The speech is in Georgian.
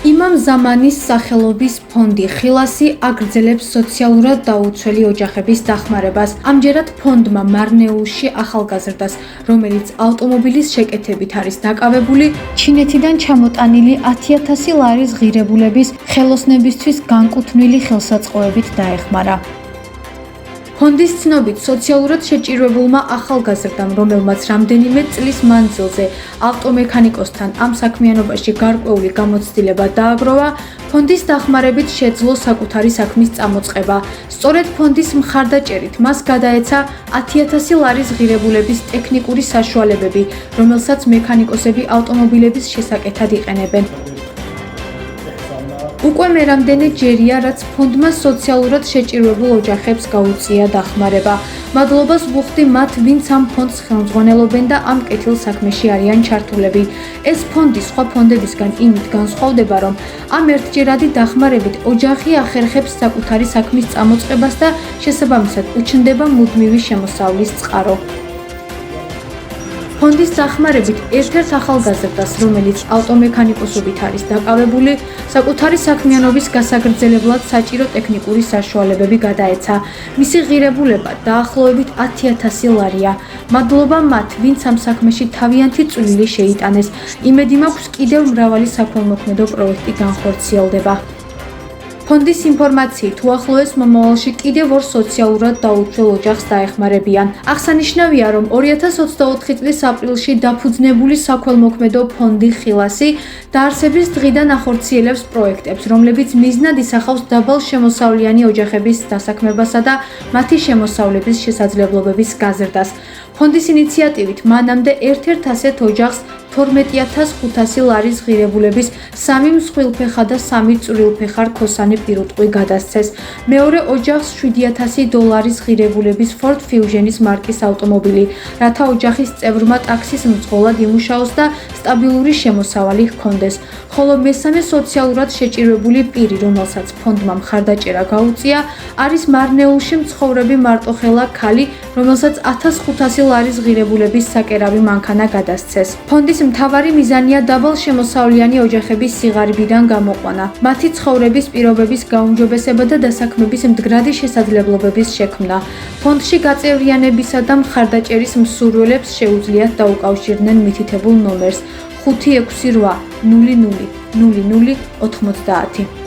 იმამ ზამანის სახელობის ფონდი ხილასი აგრძელებს სოციალურად დაუცველი ოჯახების დახმარებას. ამჯერად ფონდმა მარნეულში ახალგაზრდას, რომელიც ავტომობილის შეკეთებით არის დაკავებული, ჩინეთიდან ჩამოტანილი 10,000 ლარის ღირებულების ხელოსნებისთვის განკუთვნილი ხელსაწყოებით დაეხმარა. ფონდის ცნობით, სოციალურად შეჭირვებულმა ახალგაზრდამ, რომელმაც რამდენიმე წლის მანძილზე ავტომექანიკოსთან ამ საქმიანობაში გარკვეული გამოცდილება დააგროვა, ფონდის დახმარებით შეძლო საკუთარი საქმის წამოწყება. სწორედ ფონდის მხარდაჭერით მას გადაეცა 10,000 ლარის ღირებულების ტექნიკური საშუალებები, რომელსაც მექანიკოსები ავტომობილების შესაკეთად იყენებენ. უკვე მე რამდენი ჯერია, რაც ფონდმა სოციალურად შეჭირვებულ ოჯახებს გაუწია დახმარება. მადლობას ვუხდი მათ, ვინც ამ ფონდს ხელმძღვანელობენ და ამ კეთილ საქმეში არიან ჩართულები. ეს ფონდი სხვა ფონდებისგან იმით განსხვავდება, რომ ამ ერთჯერადი დახმარებით ოჯახი ახერხებს საკუთარი საქმის წამოწყებას და შესაბამისად უჩნდება მუდმივი შემოსავლის წყარო. ფონდის დახმარებით ერთ-ერთ ახალგაზრდას, რომელიც ავტომექანიკოსობით არის დაკავებული, საკუთარი საქმიანობის გასაგრძელებლად საჭირო ტექნიკური საშუალებები გადაეცა. მისი ღირებულება დაახლოებით 10,000 ლარია. მადლობა მათ, ვინც ამ საქმეში თავიანთი წვლილი შეიტანეს. იმედი მაქვს, კიდევ მრავალი საქველმოქმედო პროექტი განხორციელდება. ფონდის ინფორმაციით, უახლოეს მომავალში კიდევ ორ სოციალურად დაუცველ ოჯახს დაეხმარებიან. აღსანიშნავია, რომ 2024 წლის აპრილში დაფუძნებული საქველმოქმედო ფონდი ხილასი დაარსების დღიდან ახორციელებს პროექტებს, რომლებიც მიზნად ისახავს დაბალ შემოსავლიანი ოჯახების დასაქმებასა და მათი შემოსავლების შესაძლებლობების გაზრდას. ფონდის ინიციატივით მანამდე ერთ-ერთ ასეთ ოჯახს 12,500 ლარის ღირებულების 3 მსხვილფეხა და 3 წვრილფეხა რქოსანი პირუტყვი გადასცეს. მეორე ოჯახს 7,000 დოლარის ღირებულების Ford Fusion-ის მარკის ავტომობილი, რათა ოჯახის წევრმა ტაქსის მძღოლად იმუშაოს და სტაბილური შემოსავალი ჰქონდეს. ხოლო მესამე სოციალურად შეჭირვებული პირი, რომელსაც ფონდმა მხარდაჭერა გაუწია, არის მარნეულში მცხოვრები მარტოხელა ქალი, რომელსაც 1,500 ლარის ღირებულების საკერავი მანქანა გადასცეს. ფონდის მთავარი მიზანია დაბალ შემოსავლიანი ოჯახების სიღარიბიდან გამოყვანა, მათი ცხოვრების პირობების გაუმჯობესება და დასაქმების მდგრადი შესაძლებლობების შექმნა. ფონდში გაწევრიანებისა და მხარდაჭერის მსურველებს შეუძლიათ დაუკავშირდნენ მითითებულ ნომერს 568 00 00 90.